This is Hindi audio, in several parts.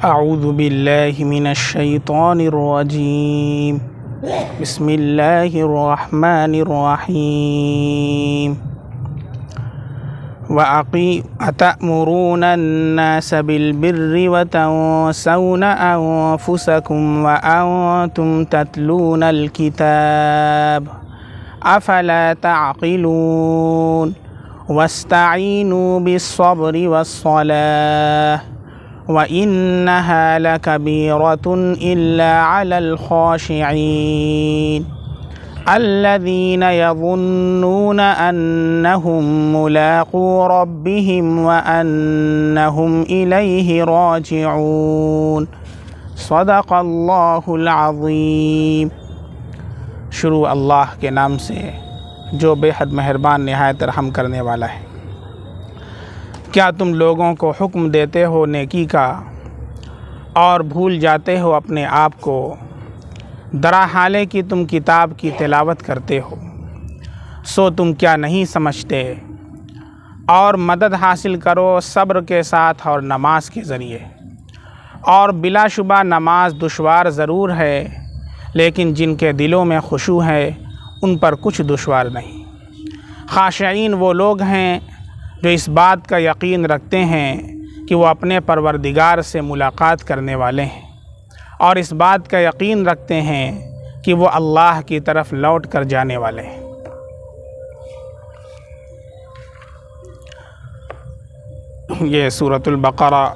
अऊज़ु बिल्लाहि मिनश्शैतानिर्रजीम बिस्मिल्लाहिर्रहमानिर्रहीम अतअमुरूना अन्नास बिल्बिर्रि व तंसौना अंफुसकुम व अंतुम ततलूनल किताब अफला तअक़िलून वस्तईनू बिस्सब्रि वस्सलाह व इन्नहा लकबीरतुन इल्ला अलल खाशिईन अल्लज़ीना यज़ुन्नूना अन्नहुम मुलाक़ू रब्बिहिम व अन्नहुम इलैहि राजिऊन। सदक़ल्लाहुल अज़ीम। शुरू अल्लाह के नाम से जो बेहद मेहरबान निहायत रहम करने वाला है। क्या तुम लोगों को हुक्म देते हो नेकी का और भूल जाते हो अपने आप को, दरा हाले कि तुम किताब की तिलावत करते हो, सो तुम क्या नहीं समझते। और मदद हासिल करो सब्र के साथ और नमाज के ज़रिए। और बिलाशुबा नमाज दुश्वार ज़रूर है, लेकिन जिनके दिलों में खुशू है उन पर कुछ दुश्वार नहीं। खाशिईन वो लोग हैं जो इस बात का यकीन रखते हैं कि वो अपने परवरदिगार से मुलाकात करने वाले हैं, और इस बात का यकीन रखते हैं कि वो अल्लाह की तरफ लौट कर जाने वाले हैं। ये सूरतुल बक़रा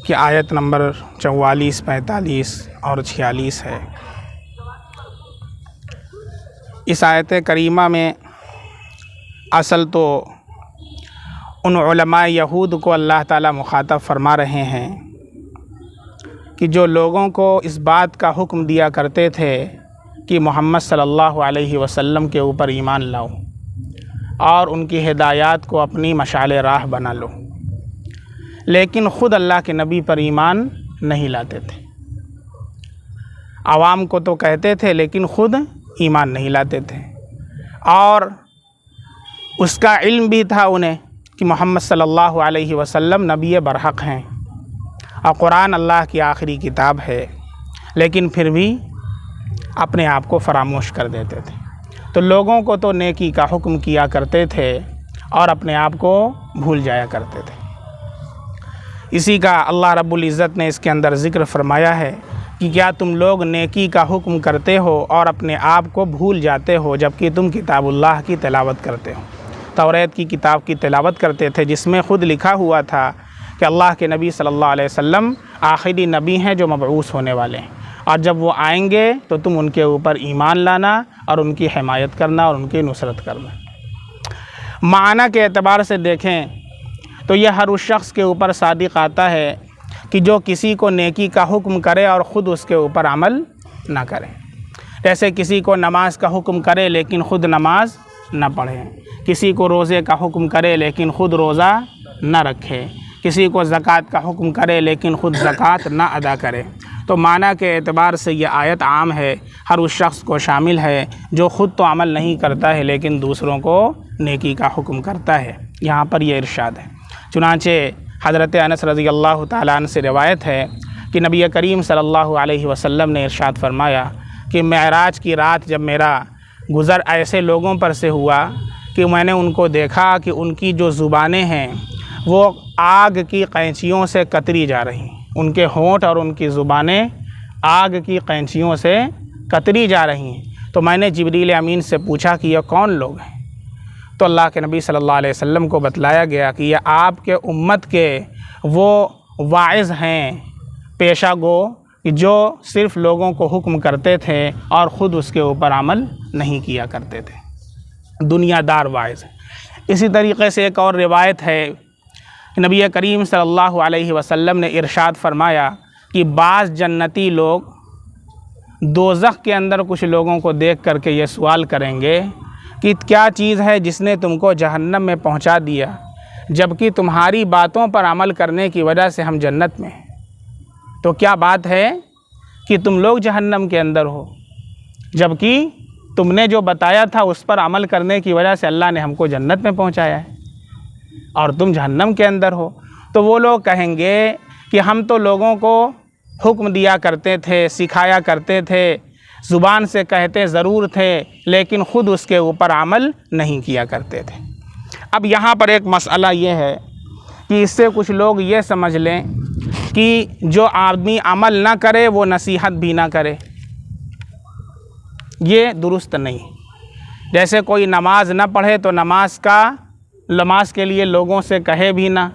की आयत नंबर 44, 45 और 46 है। इस आयत करीमा में असल तो उन उलमा यहूद को अल्लाह ताला मुखातब फरमा रहे हैं कि जो लोगों को इस बात का हुक्म दिया करते थे कि मोहम्मद सल्लल्लाहु अलैहि वसल्लम के ऊपर ईमान लाओ और उनकी हिदायत को अपनी मशाले राह बना लो, लेकिन ख़ुद अल्लाह के नबी पर ईमान नहीं लाते थे। आवाम को तो कहते थे लेकिन ख़ुद ईमान नहीं लाते थे, और उसका इल्म भी था उन्हें कि मोहम्मद सल्लल्लाहु अलैहि वसल्लम नबी बरहक़ हैं और कुरान अल्लाह की आखिरी किताब है, लेकिन फिर भी अपने आप को फरामोश कर देते थे। तो लोगों को तो नेकी का हुक्म किया करते थे और अपने आप को भूल जाया करते थे। इसी का अल्लाह रब्बुल इज़्ज़त ने इसके अंदर ज़िक्र फरमाया है कि क्या तुम लोग नेकी का हुक्म करते हो और अपने आप को भूल जाते हो, जबकि तुम किताबुल्लाह की तिलावत करते हो। तौरात की किताब की तिलावत करते थे जिसमें ख़ुद लिखा हुआ था कि अल्लाह के नबी सल्लल्लाहु अलैहि वसल्लम आखिरी नबी हैं जो मबऊस होने वाले हैं, और जब वो आएंगे तो तुम उनके ऊपर ईमान लाना और उनकी हिमायत करना और उनकी नुसरत करना। माना के एतबार से देखें तो यह हर उस शख्स के ऊपर सादिक़ आता है कि जो किसी को नेकी का हुक्म करे और ख़ुद उसके ऊपर अमल ना करे। जैसे किसी को नमाज का हुक्म करे लेकिन ख़ुद नमाज ना पढ़े, किसी को रोज़े का हुक्म करे लेकिन ख़ुद रोज़ा ना रखे, किसी को ज़कात का हुक्म करे लेकिन ख़ुद ज़कात ना अदा करे। तो माना के एतबार से यह आयत आम है, हर उस शख्स को शामिल है जो ख़ुद तो अमल नहीं करता है लेकिन दूसरों को नेकी का हुक्म करता है। यहाँ पर यह इरशाद है। चुनांचे हज़रत अनस रज़ी अल्लाह ताला अन्हु से रिवायत है कि नबी करीम सल्लल्लाहु अलैहि वसल्लम ने इरशाद फरमाया कि मेराज की रात जब मेरा गुज़र ऐसे लोगों पर से हुआ कि मैंने उनको देखा कि उनकी जो ज़ुबानें हैं वो आग की कैंचियों से कतरी जा रही, उनके होंठ और उनकी ज़ुबानें आग की कैंचियों से कतरी जा रही हैं। तो मैंने जिब्रील अमीन से पूछा कि यह कौन लोग हैं, तो अल्लाह के नबी सल्लल्लाहु अलैहि वसल्लम को बतलाया गया कि यह आपके उम्मत के वो वाइज़ हैं, पेशा गो, जो सिर्फ़ लोगों को हुक्म करते थे और ख़ुद उसके ऊपर अमल नहीं किया करते थे, दुनियादार वाइज़। इसी तरीक़े से एक और रिवायत है, नबी करीम सल्लल्लाहु अलैहि वसल्लम ने इरशाद फरमाया कि बाज़ जन्नती लोग दोज़ख के अंदर कुछ लोगों को देख करके ये सवाल करेंगे कि क्या चीज़ है जिसने तुमको जहन्नम में पहुंचा दिया, जबकि तुम्हारी बातों पर अमल करने की वजह से हम जन्नत में हैं। तो क्या बात है कि तुम लोग जहन्नम के अंदर हो, जबकि तुमने जो बताया था उस पर अमल करने की वजह से अल्लाह ने हमको जन्नत में पहुंचाया है और तुम जहन्नम के अंदर हो। तो वो लोग कहेंगे कि हम तो लोगों को हुक्म दिया करते थे, सिखाया करते थे, ज़ुबान से कहते ज़रूर थे, लेकिन ख़ुद उसके ऊपर अमल नहीं किया करते थे। अब यहाँ पर एक मसला ये है कि इससे कुछ लोग ये समझ लें कि जो आदमी अमल ना करे वो नसीहत भी ना करे, ये दुरुस्त नहीं। जैसे कोई नमाज ना पढ़े तो नमाज के लिए लोगों से कहे भी ना,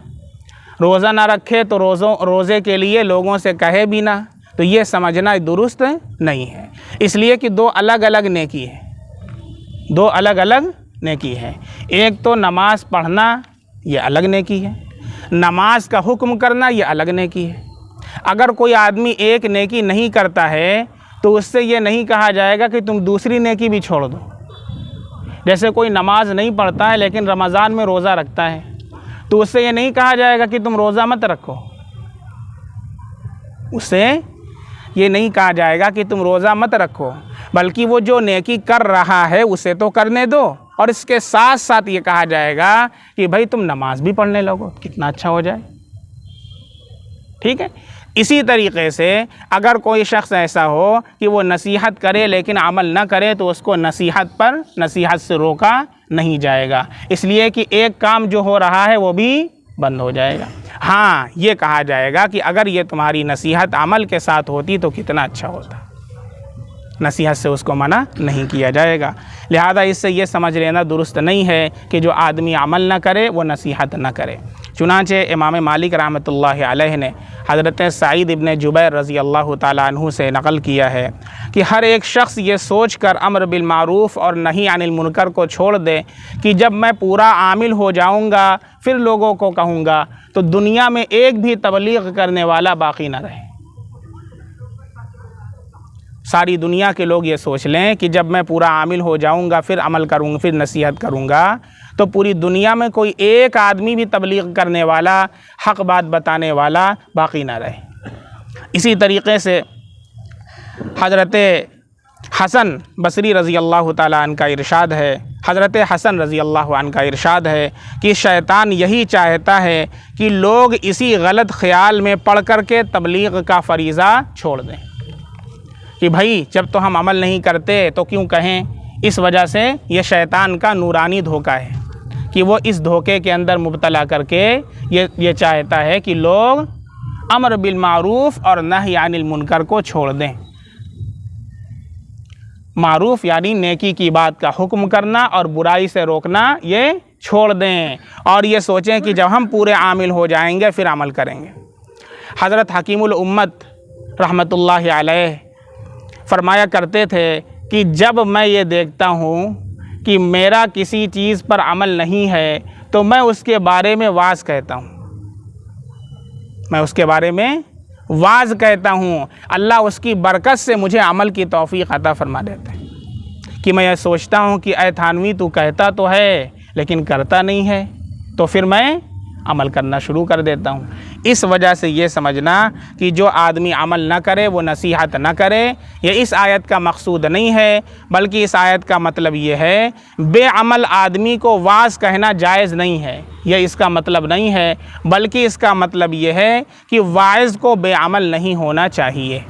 रोज़ा ना रखे तो रोज़े के लिए लोगों से कहे भी ना, तो ये समझना दुरुस्त नहीं है। इसलिए कि दो अलग अलग नेकी है, दो अलग अलग नेकी है। एक तो नमाज पढ़ना ये अलग नेकी है, नमाज का हुक्म करना ये अलग नेकी है। अगर कोई आदमी एक नेकी नहीं करता है तो उससे ये नहीं कहा जाएगा कि तुम दूसरी नेकी भी छोड़ दो। जैसे कोई नमाज नहीं पढ़ता है लेकिन रमज़ान में रोज़ा रखता है, तो उससे ये नहीं कहा जाएगा कि तुम रोज़ा मत रखो, उससे ये नहीं कहा जाएगा कि तुम रोज़ा मत रखो, बल्कि वो जो नेकी कर रहा है उसे तो करने दो, और इसके साथ साथ ये कहा जाएगा कि भाई तुम नमाज भी पढ़ने लगो, कितना अच्छा हो जाए। ठीक है। इसी तरीक़े से अगर कोई शख्स ऐसा हो कि वो नसीहत करे लेकिन अमल ना करे तो उसको नसीहत से रोका नहीं जाएगा, इसलिए कि एक काम जो हो रहा है वो भी बंद हो जाएगा। हाँ, ये कहा जाएगा कि अगर ये तुम्हारी नसीहत अमल के साथ होती तो कितना अच्छा होता, नसीहत से उसको मना नहीं किया जाएगा। लिहाजा इससे ये समझ लेना दुरुस्त नहीं है कि जो आदमी अमल ना करे वो नसीहत ना करे। चुनांचे इमाम मालिक रहमतुल्लाहि अलैह ने हज़रत सईद इब्न जुबैर रज़ी अल्लाह ताला अन्हु से नक़ल किया है कि हर एक शख्स ये सोच कर अम्र बिल मारूफ़ और नही अनिल मुनकर को छोड़ दे कि जब मैं पूरा आमिल हो जाऊँगा फिर लोगों को कहूँगा, तो दुनिया में एक भी तबलीग करने वाला बाकी न रहे। सारी दुनिया के लोग ये सोच लें कि जब मैं पूरा आमिल हो जाऊंगा फिर अमल करूंगा, फिर नसीहत करूंगा, तो पूरी दुनिया में कोई एक आदमी भी तबलीग करने वाला, हक़ बात बताने वाला बाकी ना रहे। इसी तरीक़े से हज़रत हसन बसरी रज़ी अल्लाह ताला अन्हु का इरशाद है, हज़रत हसन रज़ी अल्लाह अन्हु का इरशाद है कि शैतान यही चाहता है कि लोग इसी गलत ख़याल में पढ़ कर के तबलीग का फ़रीज़ा छोड़ दें कि भाई जब तो हम अमल नहीं करते तो क्यों कहें। इस वजह से ये शैतान का नूरानी धोखा है कि वो इस धोखे के अंदर मुब्तला करके ये चाहता है कि लोग अम्र बिल मारूफ़ और नही अनिल मुनकर को छोड़ दें। मारूफ़ यानी नेकी की बात का हुक्म करना और बुराई से रोकना ये छोड़ दें, और ये सोचें कि जब हम पूरे आमिल हो जाएंगे फिर अमल करेंगे। हज़रत हकीमुल उम्मत रहमतुल्लाहि अलैह फरमाया करते थे कि जब मैं ये देखता हूँ कि मेरा किसी चीज़ पर अमल नहीं है तो मैं उसके बारे में वाज़ कहता हूँ, मैं उसके बारे में वाज़ कहता हूँ। अल्लाह उसकी बरकत से मुझे अमल की तौफ़ीक़ अता फरमा देते हैं कि मैं ये सोचता हूँ कि ऐ थानवी तू कहता तो है लेकिन करता नहीं है, तो फिर मैं अमल करना शुरू कर देता हूँ। इस वजह से ये समझना कि जो आदमी अमल न करे वो नसीहत न करे, ये इस आयत का मकसूद नहीं है, बल्कि इस आयत का मतलब ये है बेअमल आदमी को वाज़ कहना जायज़ नहीं है, ये इसका मतलब नहीं है, बल्कि इसका मतलब ये है कि वाइज़ को बेअमल नहीं होना चाहिए,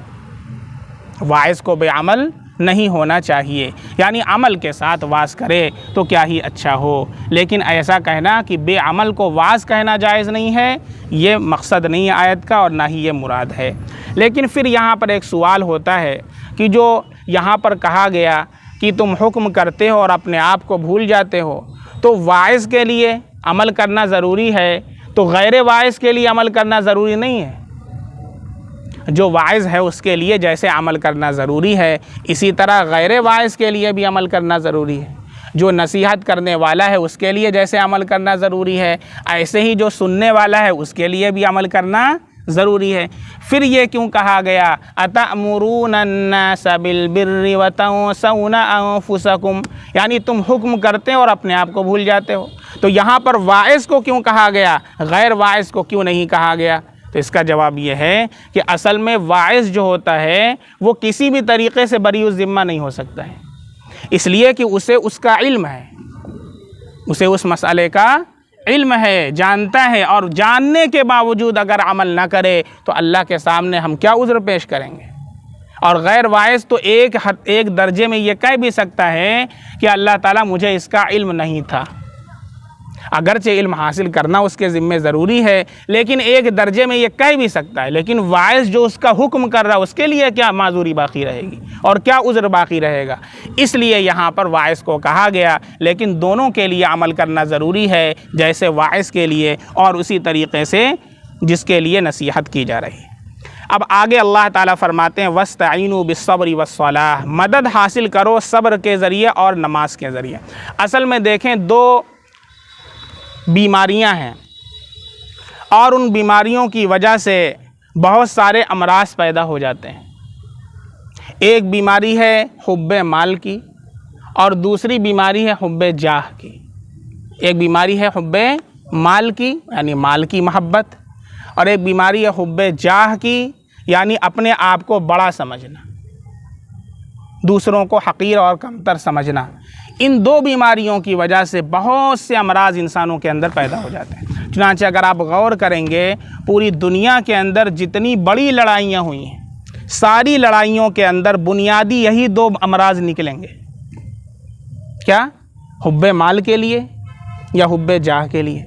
वाइज़ को बेअमल नहीं होना चाहिए, यानी अमल के साथ वाज़ करे तो क्या ही अच्छा हो। लेकिन ऐसा कहना कि बेअमल को वाज़ कहना जायज़ नहीं है, ये मकसद नहीं है आयत का और ना ही ये मुराद है। लेकिन फिर यहाँ पर एक सवाल होता है कि जो यहाँ पर कहा गया कि तुम हुक्म करते हो और अपने आप को भूल जाते हो, तो वाइज़ के लिए अमल करना ज़रूरी है, तो गैर वाइज़ के लिए अमल करना ज़रूरी नहीं है। जो वाइज़ है उसके लिए जैसे अमल करना ज़रूरी है, इसी तरह गैर वाइज़ के लिए भी अमल करना ज़रूरी है। जो नसीहत करने वाला है उसके लिए जैसे अमल करना ज़रूरी है, ऐसे ही जो सुनने वाला है उसके लिए भी अमल करना ज़रूरी है। फिर ये क्यों कहा गया अतअमुरूना अन्नास बिल बिर्रि व तंसौना अनफुसकुम, यानी तुम हुक्म करते हो और अपने आप को भूल जाते हो। तो यहाँ पर वाइज़ को क्यों कहा गया, गैर वाइज़ को क्यों नहीं कहा गया? तो इसका जवाब ये है कि असल में वाइज़ जो होता है वो किसी भी तरीक़े से बरी ज़िम्मा नहीं हो सकता है, इसलिए कि उसे उसका इल्म है, उसे उस मसले का इल्म है, जानता है, और जानने के बावजूद अगर अमल ना करे तो अल्लाह के सामने हम क्या उज़्र पेश करेंगे। और गैर वाइज़ तो एक दर्जे में ये कह भी सकता है कि अल्लाह ताला मुझे इसका इल्म नहीं था। अगरचे इल्म हासिल करना उसके ज़िम्मे ज़रूरी है, लेकिन एक दर्जे में ये कह भी सकता है। लेकिन वाइज़ जो उसका हुक्म कर रहा है उसके लिए क्या माजूरी बाकी रहेगी और क्या उज़्र बाकी रहेगा। इसलिए यहाँ पर वाइज़ को कहा गया, लेकिन दोनों के लिए अमल करना ज़रूरी है, जैसे वाइज़ के लिए और उसी तरीक़े से जिसके लिए नसीहत की जा रही है। अब आगे अल्लाह ताला फरमाते हैं वस्तईनु बिस्सब्रि वस्सलाह, मदद हासिल करो सब्र के ज़रिए और नमाज के ज़रिए। असल में देखें, दो बीमारियां हैं और उन बीमारियों की वजह से बहुत सारे अमराज पैदा हो जाते हैं। एक बीमारी है हुब्बे माल की और दूसरी बीमारी है हुब्बे जाह की। एक बीमारी है हुब्बे माल की यानी माल की मोहब्बत, और एक बीमारी है हुब्बे जाह की यानी अपने आप को बड़ा समझना, दूसरों को हकीर और कमतर समझना। इन दो बीमारियों की वजह से बहुत से अमराज इंसानों के अंदर पैदा हो जाते हैं। चुनांचे अगर आप गौर करेंगे, पूरी दुनिया के अंदर जितनी बड़ी लड़ाइयाँ हुई हैं, सारी लड़ाइयों के अंदर बुनियादी यही दो अमराज निकलेंगे। क्या? हुब्बे माल के लिए या हुब्बे जाह के लिए,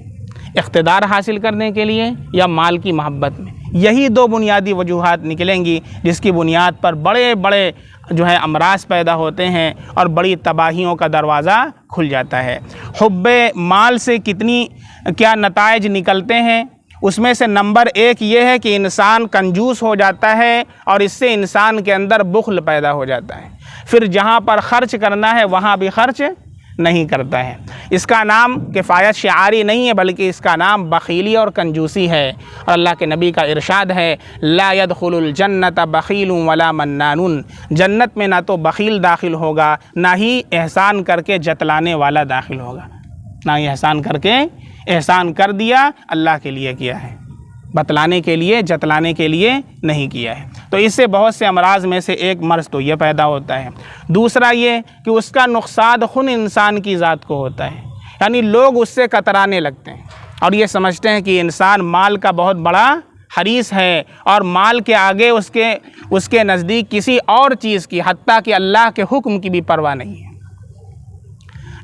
इख्तिदार हासिल करने के लिए या माल की मोहब्बत में। यही दो बुनियादी वजूहात निकलेंगी जिसकी बुनियाद पर बड़े बड़े जो है अमराज पैदा होते हैं और बड़ी तबाहियों का दरवाज़ा खुल जाता है। हुब्बे माल से कितनी क्या नताइज निकलते हैं, उसमें से नंबर एक ये है कि इंसान कंजूस हो जाता है और इससे इंसान के अंदर बुख्ल पैदा हो जाता है। फिर जहाँ पर ख़र्च करना है वहाँ भी खर्च नहीं करता है। इसका नाम किफ़ायत शिआरी नहीं है, बल्कि इसका नाम बखीली और कंजूसी है। और अल्लाह के नबी का इरशाद है, ला यदखुलुल जन्नत बखीलुन वला मन्नानुन, जन्नत में ना तो बखील दाखिल होगा, ना ही एहसान करके जतलाने वाला दाखिल होगा। ना ही एहसान करके, एहसान कर दिया अल्लाह के लिए किया है, बतलाने के लिए जतलाने के लिए नहीं किया है। तो इससे बहुत से अमराज में से एक मर्ज़ तो ये पैदा होता है। दूसरा ये कि उसका नुकसान खुद इंसान की ज़ात को होता है, यानी लोग उससे कतराने लगते हैं और ये समझते हैं कि इंसान माल का बहुत बड़ा हरीस है और माल के आगे उसके नज़दीक किसी और चीज़ की, हत्ता कि अल्लाह के हुक्म की भी परवाह नहीं है।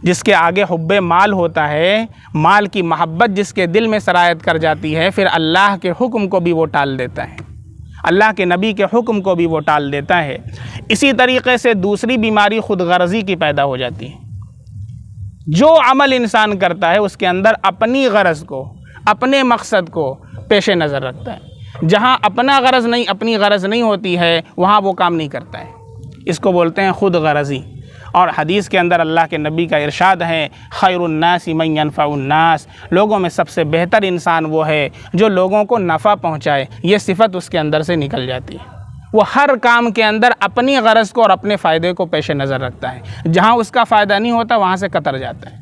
जिसके आगे हुब्बे माल होता है, माल की मोहब्बत जिसके दिल में सरायत कर जाती है, फिर अल्लाह के हुक्म को भी वो टाल देता है, अल्लाह के नबी के हुक्म को भी वो टाल देता है। इसी तरीक़े से दूसरी बीमारी खुद गर्ज़ी की पैदा हो जाती है। जो अमल इंसान करता है उसके अंदर अपनी गरज़ को, अपने मकसद को पेश नज़र रखता है। जहाँ अपनी गरज़ नहीं होती है वहाँ वो काम नहीं करता है। इसको बोलते हैं खुद गरज़ी। और हदीस के अंदर अल्लाह के नबी का इरशाद है, खैरुन्नास मन यनफ़उन्नास, लोगों में सबसे बेहतर इंसान वो है जो लोगों को नफ़ा पहुँचाए। ये सिफ़त उसके अंदर से निकल जाती है। वो हर काम के अंदर अपनी गरज़ को और अपने फ़ायदे को पेश नज़र रखता है। जहाँ उसका फ़ायदा नहीं होता वहाँ से कतर जाता है।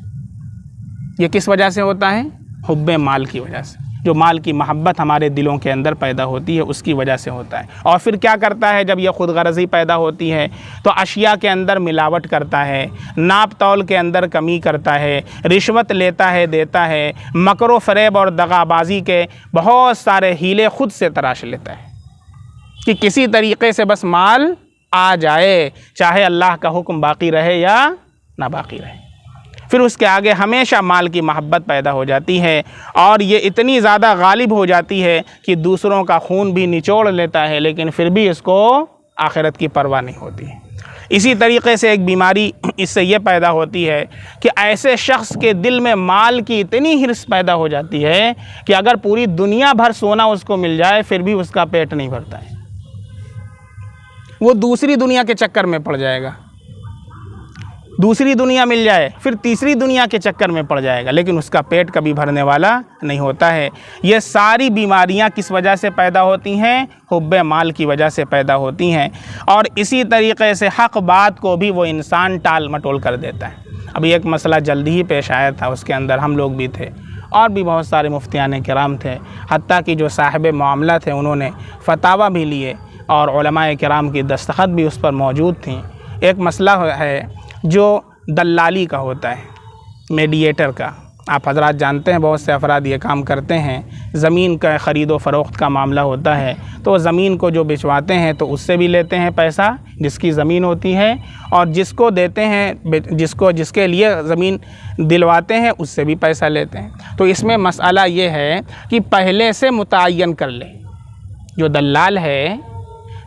ये किस वजह से होता है? हुब्बे माल की वजह से। जो माल की मोहब्बत हमारे दिलों के अंदर पैदा होती है उसकी वजह से होता है। और फिर क्या करता है, जब यह खुद गर्ज़ी पैदा होती है तो अशिया के अंदर मिलावट करता है, नाप तौल के अंदर कमी करता है, रिश्वत लेता है, देता है, मकरो फ़रेब और दगाबाजी के बहुत सारे हीले खुद से तराश लेता है कि किसी तरीक़े से बस माल आ जाए, चाहे अल्लाह का हुक्म बाकी रहे या ना बाकी रहे। फिर उसके आगे हमेशा माल की मोहब्बत पैदा हो जाती है और ये इतनी ज़्यादा गालिब हो जाती है कि दूसरों का खून भी निचोड़ लेता है, लेकिन फिर भी इसको आखिरत की परवाह नहीं होती है। इसी तरीक़े से एक बीमारी इससे ये पैदा होती है कि ऐसे शख्स के दिल में माल की इतनी हिर्स पैदा हो जाती है कि अगर पूरी दुनिया भर सोना उसको मिल जाए फिर भी उसका पेट नहीं भरता है। वो दूसरी दुनिया के चक्कर में पड़ जाएगा, दूसरी दुनिया मिल जाए फिर तीसरी दुनिया के चक्कर में पड़ जाएगा, लेकिन उसका पेट कभी भरने वाला नहीं होता है। ये सारी बीमारियां किस वजह से पैदा होती हैं? हुब्बे माल की वजह से पैदा होती हैं। और इसी तरीक़े से हक़ बात को भी वो इंसान टाल मटोल कर देता है। अभी एक मसला जल्दी ही पेश आया था, उसके अंदर हम लोग भी थे और भी बहुत सारे मुफ्तियान किराम थे, हत्ता कि जो साहिब मामला थे उन्होंने फतावा भी लिए और उलमाए किराम की दस्तखत भी उस पर मौजूद थी। एक मसला है जो दल्लाली का होता है, मीडिएटर का, आप हजरात जानते हैं बहुत से अफराद ये काम करते हैं, ज़मीन का ख़रीद व फ़रोख्त का मामला होता है तो ज़मीन को जो बेचवाते हैं तो उससे भी लेते हैं पैसा जिसकी ज़मीन होती है, और जिसको देते हैं जिसके लिए ज़मीन दिलवाते हैं उससे भी पैसा लेते हैं। तो इसमें मसला ये है कि पहले से मुतय्यन कर ले, जो दलाल है,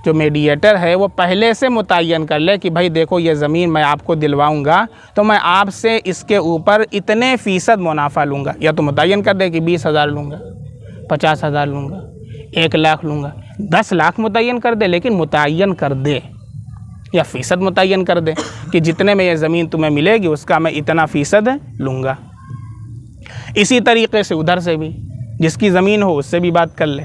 जो मीडिएटर है, वो पहले से मुतय्यन कर ले कि भाई देखो ये ज़मीन मैं आपको दिलवाऊंगा तो मैं आपसे इसके ऊपर इतने फ़ीसद मुनाफा लूँगा, या तो मुतय्यन कर दे कि 20,000 लूँगा, 50,000 लूँगा, 1 लाख लूँगा, 10 लाख मुतय्यन कर दे, लेकिन मुतय्यन कर दे, या फ़ीसद मुतय्यन कर दे कि जितने में ये ज़मीन तुम्हें मिलेगी उसका मैं इतना फ़ीसद लूँगा। इसी तरीके से उधर से भी जिसकी ज़मीन हो उससे भी बात कर ले,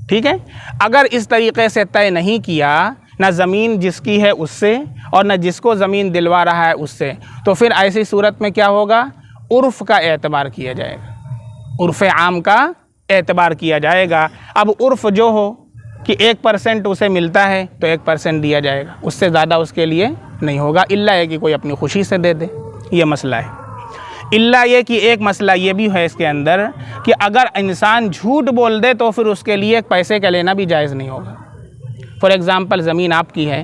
ठीक है। अगर इस तरीक़े से तय नहीं किया, ना ज़मीन जिसकी है उससे और न जिसको ज़मीन दिलवा रहा है उससे, तो फिर ऐसी सूरत में क्या होगा, उर्फ़ का एतबार किया जाएगा, उर्फ़ आम का एतबार किया जाएगा। अब उर्फ़ जो हो कि 1% उसे मिलता है तो 1% दिया जाएगा, उससे ज़्यादा उसके लिए नहीं होगा, इल्ला है कि कोई अपनी खुशी से दे दे, ये मसला है। इल्ला ये कि एक मसला ये भी है इसके अंदर कि अगर इंसान झूठ बोल दे तो फिर उसके लिए पैसे का लेना भी जायज़ नहीं होगा। फॉर एग्ज़ाम्पल, ज़मीन आपकी है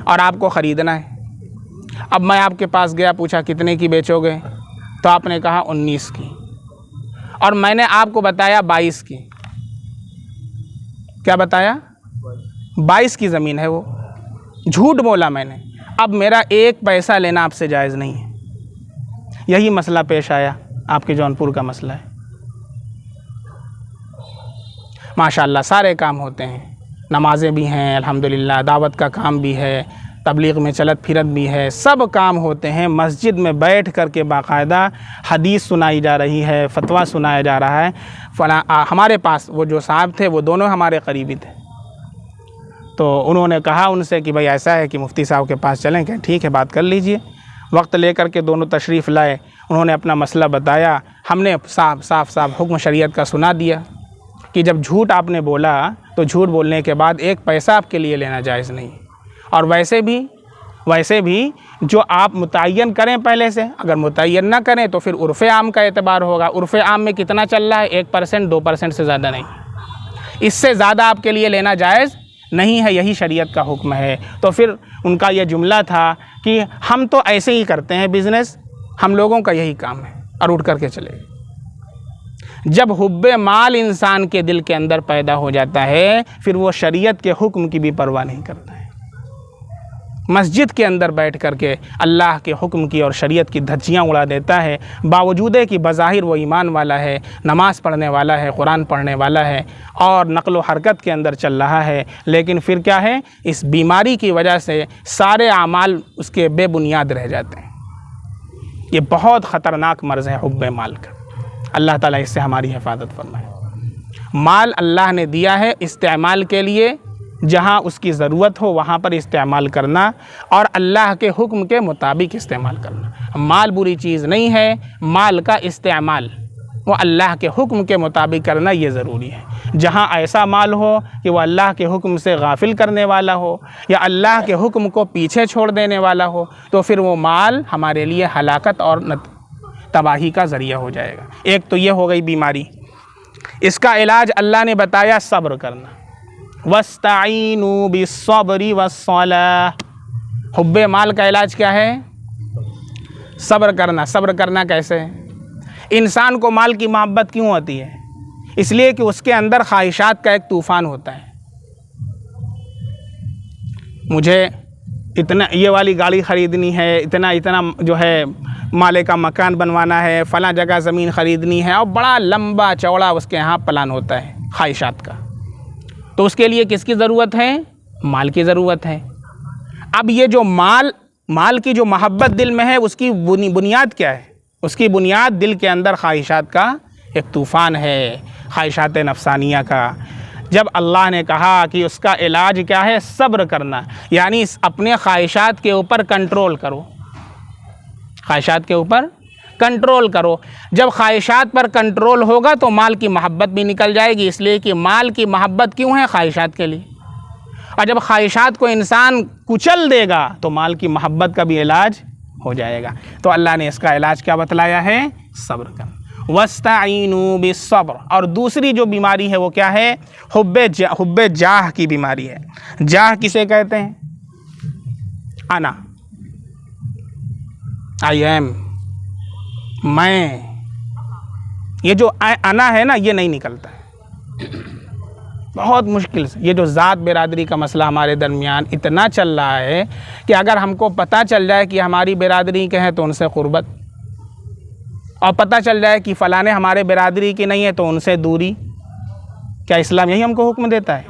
और आपको ख़रीदना है। अब मैं आपके पास गया, पूछा कितने की बेचोगे, तो आपने कहा 19 की, और मैंने आपको बताया 22 की। क्या बताया? 22 की ज़मीन है, वो झूठ बोला मैंने। अब मेरा 1 पैसा लेना आपसे जायज़ नहीं है। यही मसला पेश आया, आपके जौनपुर का मसला है। माशाअल्लाह सारे काम होते हैं, नमाज़ें भी हैं अल्हम्दुलिल्लाह, दावत का काम भी है, तबलीग में चलत फिरत भी है, सब काम होते हैं। मस्जिद में बैठ कर के बाकायदा हदीस सुनाई जा रही है, फतवा सुनाया जा रहा है। हमारे पास वो जो साहब थे वो दोनों हमारे करीबी थे, तो उन्होंने कहा उनसे कि भाई ऐसा है कि मुफ्ती साहब के पास चलें क्या? ठीक है, बात कर लीजिए। वक्त लेकर के दोनों तशरीफ़ लाए, उन्होंने अपना मसला बताया, हमने साफ हुक्म शरीयत का सुना दिया कि जब झूठ आपने बोला तो झूठ बोलने के बाद 1 पैसा आपके लिए लेना जायज़ नहीं। और वैसे भी जो आप मुतय्यन करें पहले से, अगर मुतय्यन ना करें तो फिर उर्फ़ आम का एतबार होगा। उर्फ़ आम में कितना चल रहा है? 1%, 2% से ज़्यादा नहीं, इससे ज़्यादा आपके लिए लेना जायज़ नहीं है, यही शरीयत का हुक्म है। तो फिर उनका यह जुमला था कि हम तो ऐसे ही करते हैं बिज़नेस, हम लोगों का यही काम है, और उठ करके चले। जब हुब्बे माल इंसान के दिल के अंदर पैदा हो जाता है, फिर वो शरीयत के हुक्म की भी परवाह नहीं करता है। मस्जिद के अंदर बैठ करके अल्लाह के हुक्म की और शरीयत की धज्जियाँ उड़ा देता है, बावजूद कि बज़ाहिर वो ईमान वाला है, नमाज़ पढ़ने वाला है, कुरान पढ़ने वाला है और नक़्ल व हरकत के अंदर चल रहा है, लेकिन फिर क्या है, इस बीमारी की वजह से सारे आमाल उसके बेबुनियाद रह जाते हैं। ये बहुत ख़तरनाक मर्ज़ है हुब्बे माल का। अल्लाह ताला इससे हमारी हिफाजत फरमाए। माल अल्लाह ने दिया है इस्तेमाल के लिए, जहाँ उसकी ज़रूरत हो वहाँ पर इस्तेमाल करना और अल्लाह के हुक्म के मुताबिक इस्तेमाल करना। माल बुरी चीज़ नहीं है, माल का इस्तेमाल वो अल्लाह के हुक्म के मुताबिक करना ये ज़रूरी है। जहाँ ऐसा माल हो कि वो अल्लाह के हुक्म से गाफिल करने वाला हो या अल्लाह के हुक्म को पीछे छोड़ देने वाला हो, तो फिर वो माल हमारे लिए हलाकत और तबाही का ज़रिया हो जाएगा। एक तो ये हो गई बीमारी, इसका इलाज अल्लाह ने बताया सब्र करना, वस्ताईनु बिस्सब्रि वस्सलाह। हुब्बे माल का इलाज क्या है? सब्र करना। सब्र करना कैसे? इंसान को माल की मोहब्बत क्यों होती है? इसलिए कि उसके अंदर ख्वाहिशात का एक तूफ़ान होता है। मुझे इतना ये वाली गाड़ी ख़रीदनी है, इतना जो है माले का मकान बनवाना है, फ़लाँ जगह ज़मीन ख़रीदनी है, और बड़ा लंबा चौड़ा उसके यहाँ प्लान होता है ख्वाहिशात का। तो उसके लिए किसकी ज़रूरत है? माल की ज़रूरत है। अब ये जो माल की जो मोहब्बत दिल में है, उसकी बुनियाद क्या है? उसकी बुनियाद दिल के अंदर ख्वाहिशात का एक तूफ़ान है, ख्वाहिशात नफ्सानिया का। जब अल्लाह ने कहा कि उसका इलाज क्या है? सब्र करना, यानी अपने ख्वाहिशात के ऊपर कंट्रोल करो, ख्वाहिशात के ऊपर कंट्रोल करो। जब ख्वाहिशात पर कंट्रोल होगा तो माल की मोहब्बत भी निकल जाएगी, इसलिए कि माल की मोहब्बत क्यों है? ख्वाहिशात के लिए। और जब ख्वाहिशात को इंसान कुचल देगा तो माल की मोहब्बत का भी इलाज हो जाएगा। तो अल्लाह ने इसका इलाज क्या बतलाया है? सब्र कर। वस्ताईनु बिस्सब्र। और दूसरी जो बीमारी है वो क्या है? हुब्बे जाह की बीमारी है। जाह किसे कहते हैं? अना, आई एम, मैं। ये जो अना है ना, ये नहीं निकलता है बहुत मुश्किल से। ये जो ज़ात बिरादरी का मसला हमारे दरमियान इतना चल रहा है कि अगर हमको पता चल जाए कि हमारी बिरादरी के हैं तो उनसे क़ुर्बत, और पता चल जाए कि फ़लाने हमारे बिरादरी की नहीं है तो उनसे दूरी। क्या इस्लाम यही हमको हुक्म देता है?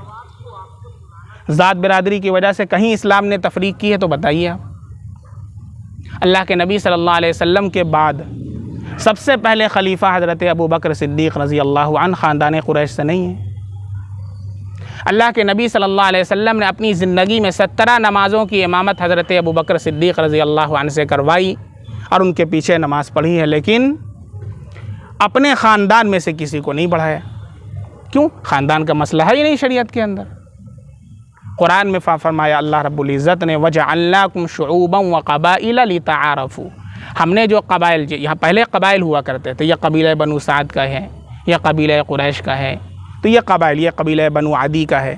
ज़ात बिरादरी की वजह से कहीं इस्लाम ने तफरीक की है तो बताइए आप। अल्लाह के नबी सल्लल्लाहु अलैहि वसल्लम के बाद सबसे पहले खलीफा हज़रत अबू बकर सिद्दीक़ रज़ी अल्लाह अन्हु ख़ानदान कुरैश से नहीं है। अल्लाह के नबी सल्लल्लाहु अलैहि वसल्लम ने अपनी ज़िंदगी में 17 नमाज़ों की इमामत हज़रत अबू बकर सिद्दीक़ रज़ी अल्लाह अन्हु से करवाई और उनके पीछे नमाज़ पढ़ी है, लेकिन अपने ख़ानदान में से किसी को नहीं बढ़ाया। क्यों? ख़ानदान का मसला है ही नहीं शरीयत के अंदर। कुरान में फरमाया अल्लाह रब्बुल इज़्ज़त ने, वजअल्नाकुम शुऊबन व क़बाइल लितआरफू। हमने जो कबाइल, यहाँ पहले कबाइल हुआ करते थे, यह कबीला बनु साद का है, यह कबीला कुरैश का है, तो ये कबाइल, ये कबीला बनु आदी का है,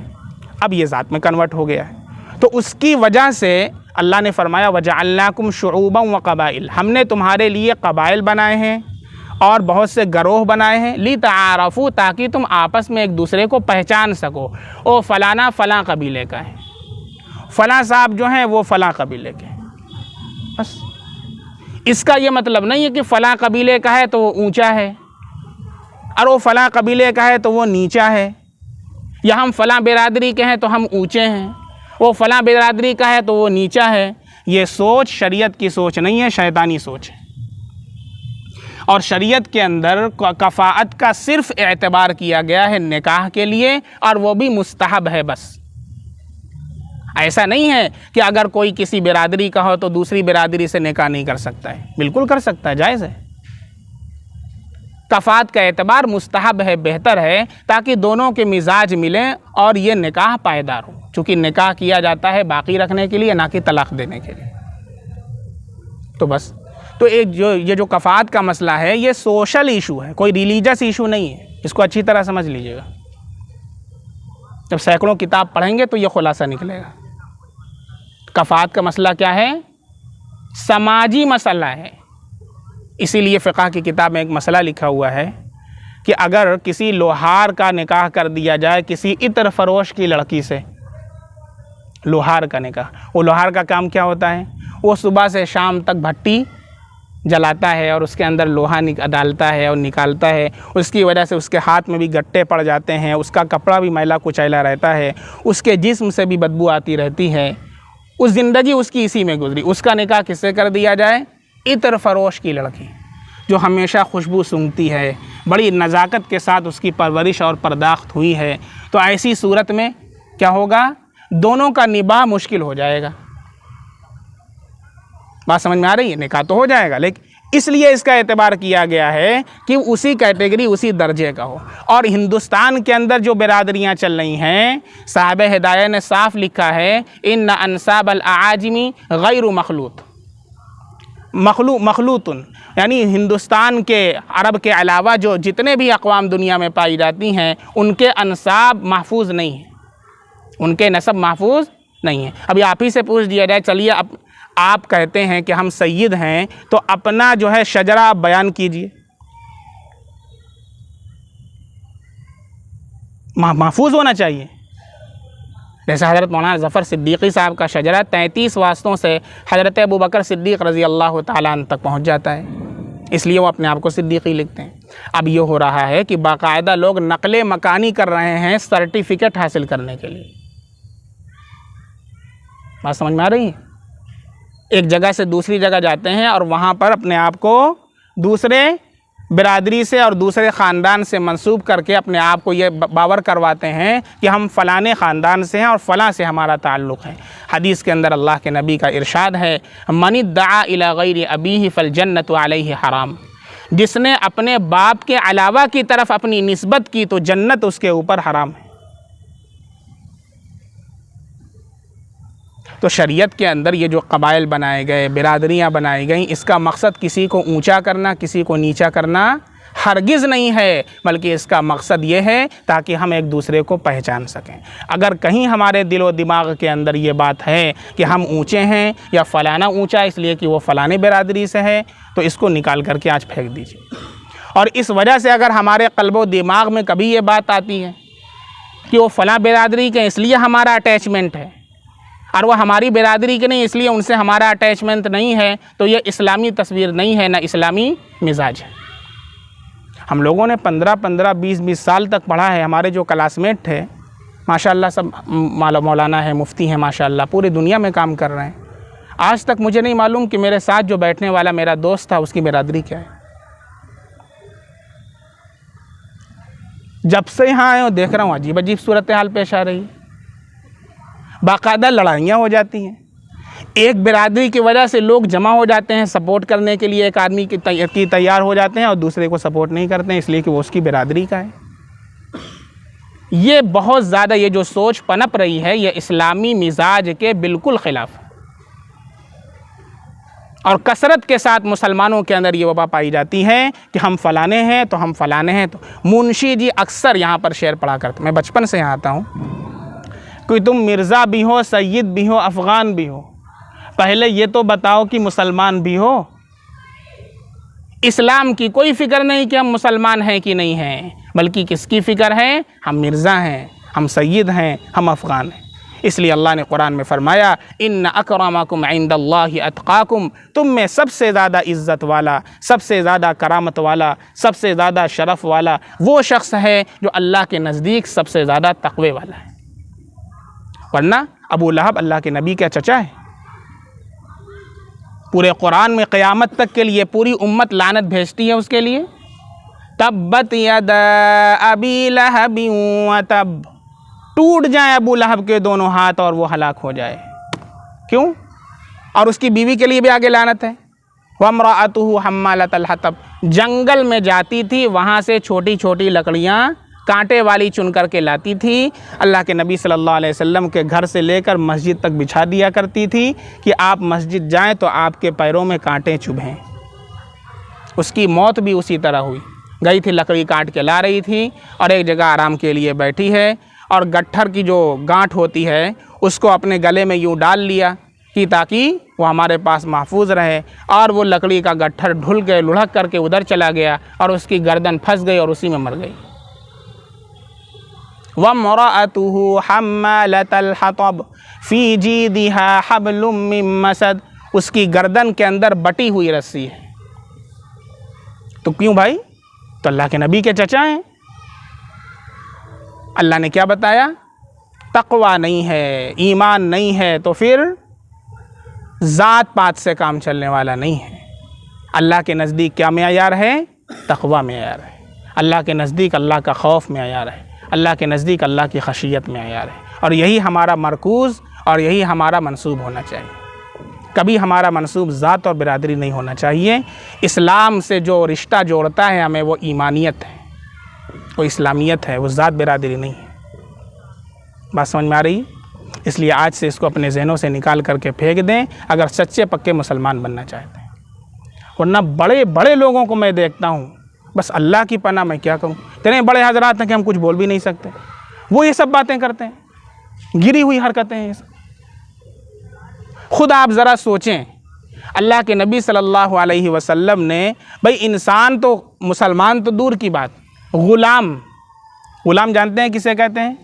अब ये ज़ात में कन्वर्ट हो गया है। तो उसकी वजह से अल्लाह ने फरमाया वजअल्नाकुम शुऊबन व क़बाइल, हमने तुम्हारे लिए कबाइल बनाए हैं और बहुत से गरोह बनाए हैं, लितआरफू, ताकि तुम आपस में एक दूसरे को पहचान सको। ओ फ़लाना फ़लाँ कबीले का है, फ़लाँ साहब जो हैं वो फ़लाँ कबीले के हैं। बस इसका ये मतलब नहीं है कि फ़लाँ कबीले का है तो वो ऊंचा है और वो फ़लाँ कबीले का है तो वो नीचा है, या हम फ़लाँ बिरादरी के हैं तो हम ऊंचे हैं, वो फ़लाँ बिरादरी का है तो वो नीचा है। ये सोच शरीयत की सोच नहीं है, शैतानी सोच है। और शरीयत के अंदर कफ़ाअत का सिर्फ़ एतबार किया गया है निकाह के लिए, और वो भी मुस्तहब है बस। ऐसा नहीं है कि अगर कोई किसी बिरादरी का हो तो दूसरी बिरादरी से निकाह नहीं कर सकता है, बिल्कुल कर सकता है, जायज़ है। कफ़ात का एतबार मुस्तहब है, बेहतर है, ताकि दोनों के मिजाज मिलें और ये निकाह पायदार हो। चूँकि निकाह किया जाता है बाकी रखने के लिए, ना कि तलाक़ देने के लिए। तो बस, तो ये जो कफ़ात का मसला है ये सोशल इशू है, कोई रिलीजियस इशू नहीं है। इसको अच्छी तरह समझ लीजिएगा। जब सैकड़ों किताब पढ़ेंगे तो ये खुलासा निकलेगा। कफ़ात का मसला क्या है? समाजी मसला है। इसीलिए फ़िक़्ह की किताब में एक मसला लिखा हुआ है कि अगर किसी लोहार का निकाह कर दिया जाए किसी इत्र फरोश की लड़की से, लोहार का निकाह, वो लोहार का काम क्या होता है? वो सुबह से शाम तक भट्टी जलाता है और उसके अंदर लोहा डालता है और निकालता है। उसकी वजह से उसके हाथ में भी गट्टे पड़ जाते हैं, उसका कपड़ा भी मैला कुचैला रहता है, उसके जिस्म से भी बदबू आती रहती है। उस ज़िंदगी उसकी इसी में गुजरी। उसका निकाह किससे कर दिया जाए? इत्र फरोश की लड़की, जो हमेशा खुशबू सूंघती है, बड़ी नज़ाकत के साथ उसकी परवरिश और पर्दाख्त हुई है। तो ऐसी सूरत में क्या होगा? दोनों का निबाह मुश्किल हो जाएगा। बात समझ में आ रही है? निकाह तो हो जाएगा, लेकिन इसलिए इसका एतबार किया गया है कि उसी कैटेगरी, उसी दर्जे का हो। और हिंदुस्तान के अंदर जो बिरादरियाँ चल रही हैं, साहिब हिदायत ने साफ लिखा है, इन्ना अंसाब अल आजिमी गैरु मखलूतुन, यानी हिंदुस्तान के अरब के अलावा जो जितने भी अक़वाम दुनिया में पाई जाती हैं उनके अंसाब महफूज नहीं हैं, उनके नसब महफूज नहीं है। अभी आप ही से पूछ दिया जाए, चलिए आप कहते हैं कि हम सैयद हैं, तो अपना जो है शजरा आप बयान कीजिए, महफूज होना चाहिए। जैसे हज़रत मौलाना ज़फ़र सिद्दीक़ी साहब का शजरा 33 वास्तों से हज़रत अबू बकर सिद्दीक़ रज़ी अल्लाह ताला अन्हु तक पहुँच जाता है, इसलिए वो अपने आप को सिद्दीक़ी लिखते हैं। अब ये हो रहा है कि बाकायदा लोग नक़ले मकानी कर रहे हैं सर्टिफिकेट हासिल करने के लिए। बात समझ में आ रही है? एक जगह से दूसरी जगह जाते हैं और वहाँ पर अपने आप को दूसरे बिरादरी से और दूसरे ख़ानदान से मंसूब करके अपने आप को ये बावर करवाते हैं कि हम फ़लाने ख़ानदान से हैं और फ़लाँ से हमारा ताल्लुक़ है। हदीस के अंदर अल्लाह के नबी का इरशाद है, मनिद्दआ इला गैरि अबीही फल जन्नतु अलैहि हराम, जिसने अपने बाप के अलावा की तरफ अपनी निस्बत की तो जन्नत उसके ऊपर हराम है। तो शरीयत के अंदर ये जो कबाइल बनाए गए, बिरादरियाँ बनाई गई, इसका मकसद किसी को ऊंचा करना, किसी को नीचा करना हरगिज़ नहीं है, बल्कि इसका मकसद ये है ताकि हम एक दूसरे को पहचान सकें। अगर कहीं हमारे दिलो दिमाग के अंदर ये बात है कि हम ऊंचे हैं या फ़लाना ऊंचा इसलिए कि वो फ़लाने बिरादरी से है, तो इसको निकाल करके आज फेंक दीजिए। और इस वजह से अगर हमारे क़ल्बो दिमाग में कभी ये बात आती है कि वो फ़लाँ बिरादरी के इसलिए हमारा अटैचमेंट है और वो हमारी बिरादरी के नहीं इसलिए उनसे हमारा अटैचमेंट नहीं है, तो ये इस्लामी तस्वीर नहीं है, ना इस्लामी मिजाज है। हम लोगों ने 15-15, 20-20 साल तक पढ़ा है। हमारे जो क्लासमेट थे माशाल्लाह सब मौलाना है, मुफ्ती हैं माशाल्लाह, पूरी दुनिया में काम कर रहे हैं। आज तक मुझे नहीं मालूम कि मेरे साथ जो बैठने वाला मेरा दोस्त था उसकी बिरादरी क्या है। जब से यहाँ आए हो देख रहा हूँ अजीब अजीब सूरत हाल पेश आ रही है, बाकायदा लड़ाइयाँ हो जाती हैं। एक बिरादरी की वजह से लोग जमा हो जाते हैं सपोर्ट करने के लिए, एक आदमी की तैयार हो जाते हैं और दूसरे को सपोर्ट नहीं करते हैं इसलिए कि वो उसकी बिरादरी का है। ये बहुत ज़्यादा ये जो सोच पनप रही है ये इस्लामी मिजाज के बिल्कुल ख़िलाफ़ है और कसरत के साथ मुसलमानों के अंदर ये वबा पाई जाती है कि हम फ़लाने हैं तो हम फ़लाने हैं। तो मुंशी जी अक्सर यहाँ पर शेर पढ़ा करते, मैं बचपन से यहाँ आता हूँ, कि तुम मिर्ज़ा भी हो, सैयद भी हो, अफ़गान भी हो, पहले ये तो बताओ कि मुसलमान भी हो। इस्लाम की कोई फ़िक्र नहीं कि हम मुसलमान हैं कि नहीं हैं, बल्कि किसकी फ़िक्र है, हम मिर्ज़ा हैं, हम सैयद हैं, हम अफ़गान हैं। इसलिए अल्लाह ने कुरान में फरमाया इन्न अकरमकुम इंदल्लाहि अतकाकुम, तुम में सबसे ज़्यादा इज़्ज़त वाला, सबसे ज़्यादा करामत वाला, सबसे ज़्यादा शरफ़ वाला वो शख्स है जो अल्लाह के नज़दीक सबसे ज़्यादा तक़वे वाला है। वरना अबू लहब अल्लाह के नबी का चचा है। पूरे कुरान में क़यामत तक के लिए पूरी उम्मत लानत भेजती है उसके लिए, तब्बत यदा अबी लहबि व तब, टूट जाए अबू लहब के दोनों हाथ और वो हलाक हो जाए। क्यों? और उसकी बीवी के लिए भी आगे लानत है। वम्रअतुहु हम्मालतल हतब, जंगल में जाती थी, वहाँ से छोटी छोटी लकड़ियाँ कांटे वाली चुन कर के लाती थी, अल्लाह के नबी सल्लल्लाहु अलैहि वसल्लम के घर से लेकर मस्जिद तक बिछा दिया करती थी कि आप मस्जिद जाएं तो आपके पैरों में कांटे चुभें। उसकी मौत भी उसी तरह हुई। गई थी, लकड़ी काट के ला रही थी और एक जगह आराम के लिए बैठी है और गट्ठर की जो गांठ होती है उसको अपने गले में यूँ डाल लिया कि ताकि वो हमारे पास महफूज रहे, और वो लकड़ी का गट्ठर ढुल के लुढ़क करके उधर चला गया और उसकी गर्दन फंस गई और उसी में मर गई। वम्रअतुहु हम्मालतल हतब फी जीदिहा हब्लुम मिन मसद, उसकी गर्दन के अंदर बटी हुई रस्सी है। तो क्यों भाई? तो अल्लाह के नबी के चचा हैं। अल्लाह ने क्या बताया? तक़वा नहीं है, ईमान नहीं है, तो फिर ज़ात पात से काम चलने वाला नहीं है। अल्लाह के नज़दीक क्या मेयार है? तक़वा मेयार है। अल्लाह के नज़दीक अल्लाह का खौफ मेयार है। अल्लाह के नज़दीक अल्लाह की खशियत मेयार है। और यही हमारा मरकूज़ और यही हमारा मंसूब होना चाहिए। कभी हमारा मंसूब ज़ात और बिरादरी नहीं होना चाहिए। इस्लाम से जो रिश्ता जोड़ता है हमें वो ईमानियत है, वो इस्लामियत है, वो ज़ात बिरादरी नहीं है। बात समझ में आ रही? इसलिए आज से इसको अपने जहनों से निकाल करके फेंक दें अगर सच्चे पक्के मुसलमान बनना चाहते हैं। वरना बड़े बड़े लोगों को मैं देखता हूँ, बस अल्लाह की पनाह मैं क्या कहूँ, इतने बड़े हजरात हैं कि हम कुछ बोल भी नहीं सकते, वो ये सब बातें करते हैं, गिरी हुई हरकतें हैं ये सब। खुद आप ज़रा सोचें, अल्लाह के नबी सल्लल्लाहु अलैहि वसल्लम ने, भाई इंसान तो, मुसलमान तो दूर की बात, ग़ुलाम जानते हैं किसे कहते हैं?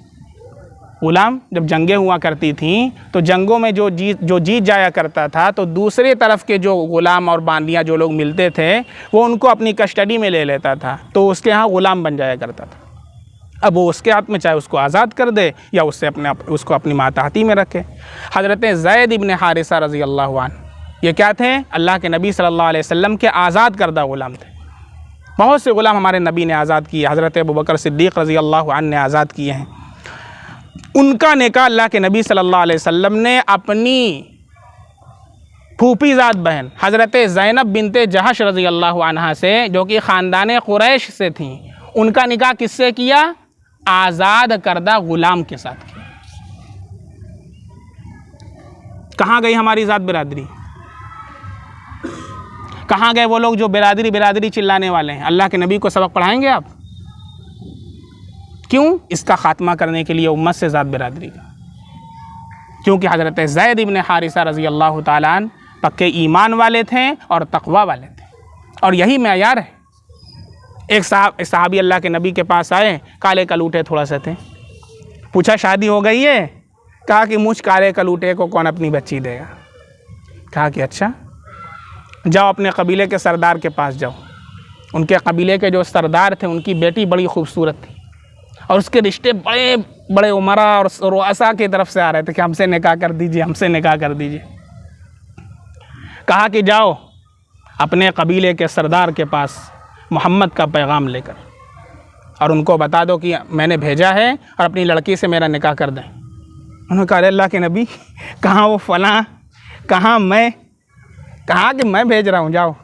ग़ुलाम जब जंगें हुआ करती थीं तो जंगों में जो जीत जाया करता था तो दूसरे तरफ के जो ग़ुलाम और बांदियाँ जो लोग मिलते थे वो उनको अपनी कस्टडी में ले लेता था, तो उसके यहाँ ग़ुलाम बन जाया करता था। अब वो उसके हाथ में, चाहे उसको आज़ाद कर दे या उसको अपनी मातहती में रखे। हज़रत ज़ैद इब्न हारिसा रज़ी अल्लाहु अन्हु ये क्या थे? अल्लाह के नबी सल्लल्लाहु अलैहि वसल्लम के आज़ाद करदा ग़ुलाम थे। बहुत से ग़ुलाम हमारे नबी ने आज़ाद किए, हज़रत अबू बकर सिद्दीक़ रज़ी अल्लाहु अन्हु ने आज़ाद किए हैं। उनका निकाह अल्लाह के नबी सल्लल्लाहु अलैहि वसल्लम ने अपनी फूफीज़ाद बहन हज़रत ज़ैनब बिनते जहश रज़ी अल्लाहु अन्हा से, जो कि ख़ानदान कुरैश से थीं, उनका निकाह किससे किया? आज़ाद करदा ग़ुलाम के साथ किया। कहाँ गई हमारी ज़ात बिरादरी? कहाँ गए वो लोग जो बिरादरी बिरादरी चिल्लाने वाले हैं? अल्लाह के नबी को सबक पढ़ाएंगे आप? क्यों? इसका खात्मा करने के लिए उम्मत से ज़ात बिरादरी का। क्योंकि हज़रत ज़ैद इब्न हारिसा रज़ी अल्लाह ताला अन्हु पक्के ईमान वाले थे और तक़वा वाले थे, और यही मेयार है। एक सहाबी अल्लाह के नबी के पास आए, काले कलूटे थोड़ा सा थे। पूछा शादी हो गई है? कहा कि मुझ काले कलूटे को कौन अपनी बच्ची देगा? कहा कि अच्छा, जाओ अपने कबीले के सरदार के पास जाओ। उनके कबीले के जो सरदार थे उनकी बेटी बड़ी खूबसूरत थी, और उसके रिश्ते बड़े बड़े उमरा और रुआसा की तरफ से आ रहे थे कि हमसे निकाह कर दीजिए, हमसे निकाह कर दीजिए। कहा कि जाओ अपने कबीले के सरदार के पास मोहम्मद का पैगाम लेकर, और उनको बता दो कि मैंने भेजा है और अपनी लड़की से मेरा निकाह कर दें। उन्होंने कहा अल्लाह के नबी, कहाँ वो फलां, कहाँ मैं? कहा कि मैं भेज रहा हूँ, जाओ।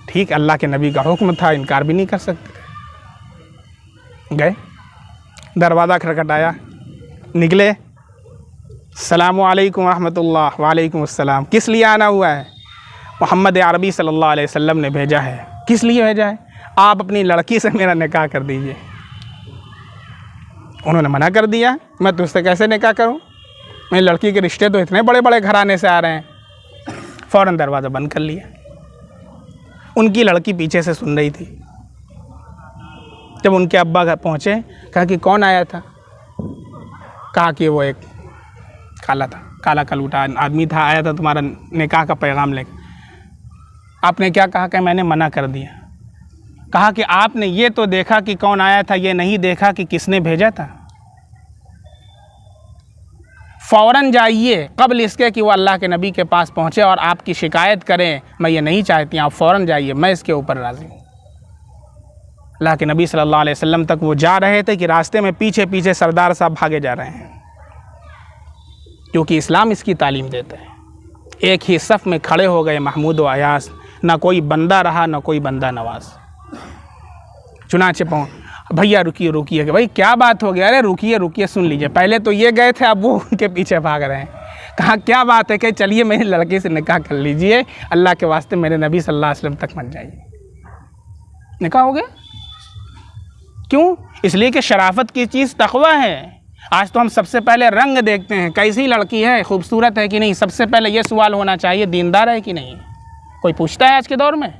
ठीक, अल्लाह के नबी का हुक्म था, इनकार भी नहीं कर सकते। गए, दरवाज़ा खटखटाया, निकले, सलामु अलैकुम रहमतुल्लाह। वालेकुम अस्सलाम। किस लिए आना हुआ है? मोहम्मद अरबी सल्लल्लाहु अलैहि वसल्लम ने भेजा है। किस लिए भेजा है? आप अपनी लड़की से मेरा निकाह कर दीजिए। उन्होंने मना कर दिया, मैं तुझसे कैसे निकाह करूं? मेरी लड़की के रिश्ते तो इतने बड़े बड़े घराने से आ रहे हैं। फ़ौरन दरवाज़ा बंद कर लिया। उनकी लड़की पीछे से सुन रही थी। जब उनके अब्बा घर पहुँचे, कहा कि कौन आया था? कहा कि वो एक काला था, काला कलूटा आदमी था, आया था तुम्हारा निकाह का पैगाम लेकर। आपने क्या कहा? कि मैंने मना कर दिया। कहा कि आपने ये तो देखा कि कौन आया था, ये नहीं देखा कि किसने भेजा था। फ़ौरन जाइए, कब्ल इसके कि वो अल्लाह के नबी के पास पहुँचे और आपकी शिकायत करें। मैं ये नहीं चाहती, आप फ़ौरन जाइए, मैं इसके ऊपर राज़ी हूँ। अल्लाह के नबी सल्लल्लाहु अलैहि वसल्लम तक वो जा रहे थे कि रास्ते में पीछे पीछे सरदार साहब भागे जा रहे हैं, क्योंकि इस्लाम इसकी तालीम देता है। एक ही सफ़ में खड़े हो गए महमूद व अयास, ना कोई बंदा रहा ना कोई बंदा नवाज। चुनाचे भैया रुकिए रुकिए, कि भाई क्या बात हो गया? अरे रुकिए रुकिए, सुन लीजिए, पहले तो ये गए थे, अब वो उनके पीछे भाग रहे हैं। कहा क्या बात है? कि चलिए मेरी लड़की से निकाह कर लीजिए, अल्लाह के वास्ते मेरे नबी सल्लल्लाहु अलैहि वसल्लम तक मत जाइए। निकाह हो गया। क्यों? इसलिए कि शराफत की चीज़ तक़वा है। आज तो हम सबसे पहले रंग देखते हैं, कैसी लड़की है, खूबसूरत है कि नहीं। सबसे पहले ये सवाल होना चाहिए, दीनदार है कि नहीं। कोई पूछता है आज के दौर में?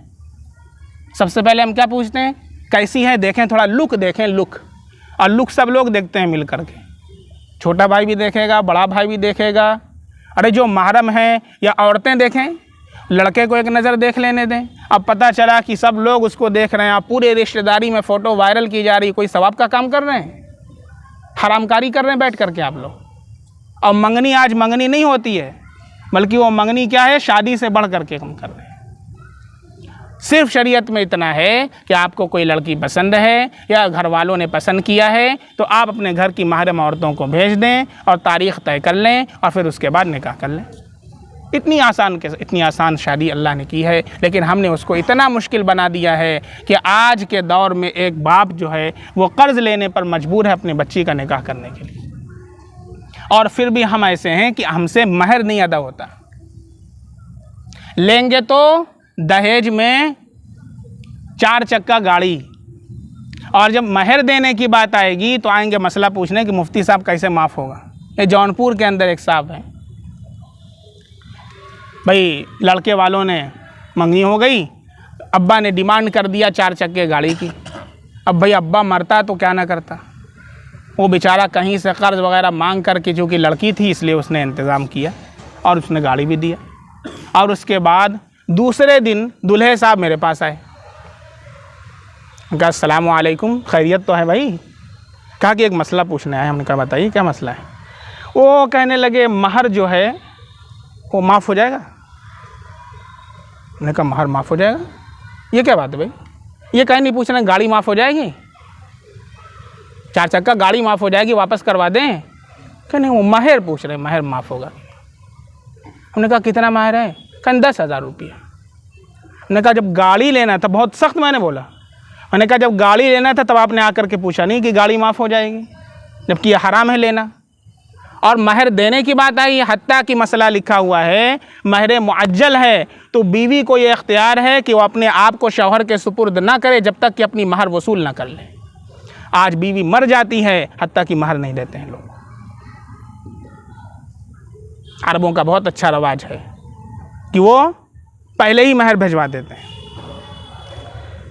सबसे पहले हम क्या पूछते हैं? कैसी है, देखें, थोड़ा लुक देखें, लुक। और लुक सब लोग देखते हैं मिल करके, छोटा भाई भी देखेगा, बड़ा भाई भी देखेगा। अरे जो महरम है या औरतें देखें, लड़के को एक नज़र देख लेने दें। अब पता चला कि सब लोग उसको देख रहे हैं, आप पूरे रिश्तेदारी में फ़ोटो वायरल की जा रही। कोई सवाब का काम कर रहे हैं? हरामकारी कर रहे हैं बैठ करके आप लोग। और मंगनी आज मंगनी नहीं होती है, बल्कि वो मंगनी क्या है? शादी से बढ़ करके हम कर रहे हैं। सिर्फ शरीयत में इतना है कि आपको कोई लड़की पसंद है या घर वालों ने पसंद किया है, तो आप अपने घर की महरम औरतों को भेज दें और तारीख़ तय कर लें और फिर उसके बाद निकाह कर लें। इतनी आसान शादी अल्लाह ने की है, लेकिन हमने उसको इतना मुश्किल बना दिया है कि आज के दौर में एक बाप जो है वो कर्ज़ लेने पर मजबूर है अपनी बच्ची का निकाह करने के लिए। और फिर भी हम ऐसे हैं कि हमसे महर नहीं अदा होता। लेंगे तो दहेज में 4 चक्का गाड़ी, और जब महर देने की बात आएगी तो आएंगे मसला पूछने कि मुफ्ती साहब कैसे माफ़ होगा। ये जौनपुर के अंदर एक साहब है भाई, लड़के वालों ने मंगनी हो गई, अब्बा ने डिमांड कर दिया 4 चक्के गाड़ी की। अब भाई अब्बा मरता तो क्या ना करता, वो बेचारा कहीं से कर्ज़ वगैरह मांग करके, चूँकि लड़की थी इसलिए उसने इंतज़ाम किया और उसने गाड़ी भी दिया। और उसके बाद दूसरे दिन दूल्हे साहब मेरे पास आए, कहा अस्सलामु अलैकुम, खैरियत तो है भाई? कहा कि एक मसला पूछने आए। हमने कहा बताइए क्या मसला है? वो कहने लगे महर जो है वो माफ़ हो जाएगा। मैंने कहा महर माफ़ हो जाएगा? ये क्या बात है भाई? ये कहीं नहीं पूछना, गाड़ी माफ़ हो जाएगी, 4 चक्का गाड़ी माफ़ हो जाएगी, वापस करवा दें? क्या नहीं, वो महर पूछ रहे, महर माफ़ होगा। हमने कहा कितना महर है? कहीं 10,000 रुपया। मैंने कहा जब गाड़ी लेना था, बहुत सख्त मैंने बोला, मैंने कहा जब गाड़ी लेना था तब आपने आकर के पूछा नहीं कि गाड़ी माफ़ हो जाएगी, जबकि ये हराम है लेना। और महर देने की बात आई, हत्ता की मसला लिखा हुआ है, महर मुअज्जल है, तो बीवी को ये इख्तियार है कि वो अपने आप को शौहर के सुपुर्द ना करे जब तक कि अपनी महर वसूल ना कर ले। आज बीवी मर जाती है, हत्ता की महर नहीं देते हैं लोग। अरबों का बहुत अच्छा रवाज है कि वो पहले ही महर भिजवा देते हैं।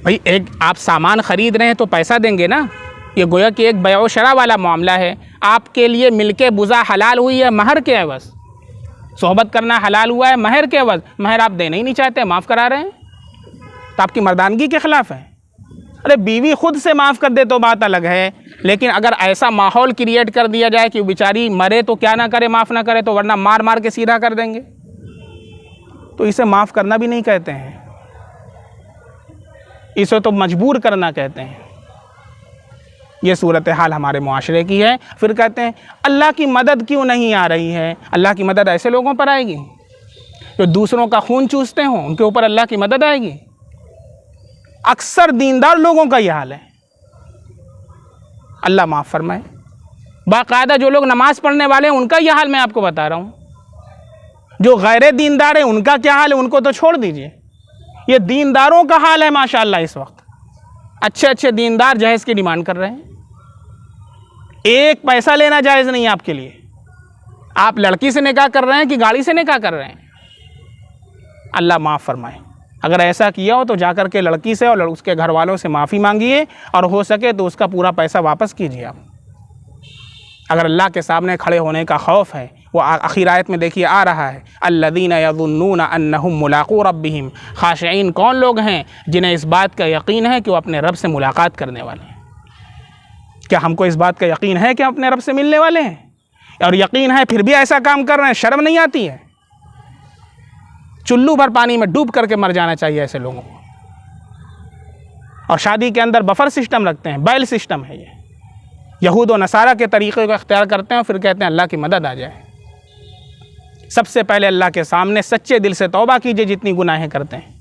भाई एक आप सामान ख़रीद रहे हैं तो पैसा देंगे ना, ये गोया कि एक बया शरा वाला मामला है। आपके लिए मिलके बुज़ा हलाल हुई है महर के एवज़, सोहबत करना हलाल हुआ है महर के एवज़, महर आप देना ही नहीं चाहते, माफ़ करा रहे हैं, तो आपकी मर्दानगी के ख़िलाफ़ है। अरे बीवी खुद से माफ़ कर दे तो बात अलग है, लेकिन अगर ऐसा माहौल क्रिएट कर दिया जाए कि बेचारी मरे तो क्या ना करे, माफ़ ना करे, तो वरना मार मार के सीधा कर देंगे, तो इसे माफ़ करना भी नहीं कहते हैं, इसे तो मजबूर करना कहते हैं। ये सूरत हाल हमारे मुआशरे की है। फिर कहते हैं अल्लाह की मदद क्यों नहीं आ रही है। अल्लाह की मदद ऐसे लोगों पर आएगी जो दूसरों का खून चूसते हों, उनके ऊपर अल्लाह की मदद आएगी। अक्सर दीनदार लोगों का यह हाल है, अल्लाह माफ़ फरमाए। बाकायदा जो लोग नमाज़ पढ़ने वाले हैं उनका यह हाल मैं आपको बता रहा हूँ। जो गैर दीनदार हैं उनका क्या हाल है, उनको तो छोड़ दीजिए, ये दीनदारों का हाल है माशाअल्लाह। इस वक्त अच्छे अच्छे दीनदार जहेज़ की डिमांड कर रहे हैं, एक पैसा लेना जायज़ नहीं है आपके लिए। आप लड़की से निकाह कर रहे हैं कि गाड़ी से निकाह कर रहे हैं, अल्लाह माफ़ फरमाए। अगर ऐसा किया हो तो जाकर के लड़की से और उसके घर वालों से माफ़ी मांगिए, और हो सके तो उसका पूरा पैसा वापस कीजिए आप। अगर अल्लाह के सामने खड़े होने का खौफ है, वो आखिर आयत में देखिए आ रहा है, अल्लज़ीना यज़ुन्नूना अन्नहुम मुलाक़ू रब्बिहिम, ख़ाशिईन कौन लोग हैं जिन्हें इस बात का यकीन है कि वो अपने रब से मुलाकात करने वाले हैं। क्या हमको इस बात का यकीन है कि हम अपने रब से मिलने वाले हैं, और यकीन है फिर भी ऐसा काम कर रहे हैं? शर्म नहीं आती है? चुल्लू भर पानी में डूब करके मर जाना चाहिए ऐसे लोगों को। और शादी के अंदर बफर सिस्टम रखते हैं, बैल सिस्टम है ये, यहूद और नसारा के तरीक़े को इख्तियार करते हैं, फिर कहते हैं अल्लाह की मदद आ जाए। सबसे पहले अल्लाह के सामने सच्चे दिल से तौबा कीजिए जितनी गुनाहें करते हैं,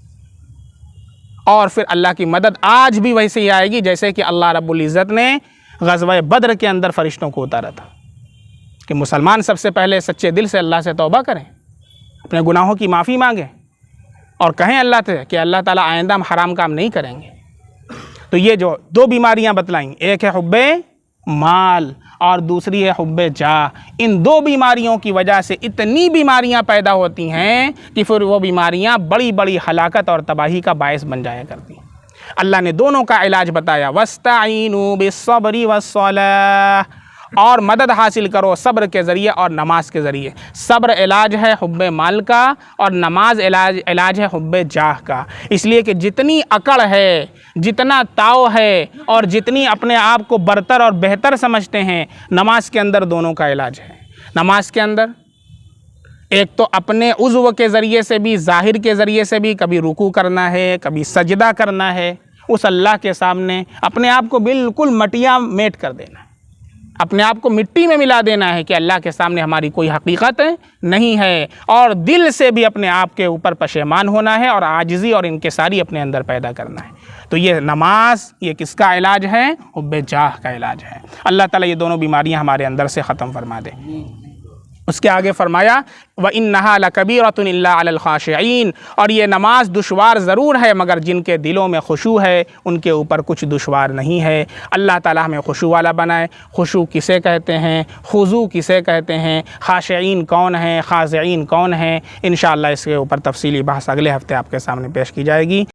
और फिर अल्लाह की मदद आज भी वैसे ही आएगी जैसे कि अल्लाह रब्बुल इज़्ज़त ने ग़ज़वा बद्र के अंदर फ़रिश्तों को उतारा था कि मुसलमान सबसे पहले सच्चे दिल से अल्लाह से तौबा करें, अपने गुनाहों की माफ़ी मांगें, और कहें अल्लाह से कि अल्लाह ताला आइंदा हम हराम काम नहीं करेंगे। तो ये जो दो बीमारियाँ बतलाईं, एक है हुब्बे माल और दूसरी है हुब्बे जाह, इन दो बीमारियों की वजह से इतनी बीमारियां पैदा होती हैं कि फिर वो बीमारियां बड़ी बड़ी हलाकत और तबाही का बायस बन जाया करती हैं। अल्लाह ने दोनों का इलाज बताया, वस्ताईनु बिस्सब्रि वस्सलाह, और मदद हासिल करो सब्र के ज़रिए और नमाज के ज़रिए। सब्र इलाज है हुब्बे माल का, और नमाज इलाज है हुब्बे जाह का। इसलिए कि जितनी अकड़ है, जितना ताव है, और जितनी अपने आप को बरतर और बेहतर समझते हैं, नमाज के अंदर दोनों का इलाज है। नमाज के अंदर एक तो अपने उज़्व के ज़रिए से भी, ज़ाहिर के ज़रिए से भी, कभी रुकू करना है, कभी सजदा करना है, उस अल्लाह के सामने अपने आप को बिल्कुल मटिया मेट कर देना, अपने आप को मिट्टी में मिला देना है कि अल्लाह के सामने हमारी कोई हकीकत नहीं है, और दिल से भी अपने आप के ऊपर पशेमान होना है, और आजिज़ी और इनकिसारी अपने अंदर पैदा करना है। तो ये नमाज, ये किसका इलाज है? हुब्बे जाह का इलाज है। अल्लाह ताला ये दोनों बीमारियां हमारे अंदर से ख़त्म फरमा दे। उसके आगे फरमाया, व इन्नहा लकबीरतुन इल्ला अलल खाशिईन, और ये नमाज दुशवार ज़रूर है मगर जिनके दिलों में खुशू है उनके ऊपर कुछ दुशवार नहीं है। अल्लाह ताला हमें खुशू वाला बनाए। खुशू किसे कहते हैं, खुजू किसे कहते हैं, खाशिईन कौन हैं, खाज़िईन कौन हैं, इंशाअल्लाह इसके ऊपर तफसीली बहस अगले हफ्ते आपके सामने पेश की जाएगी।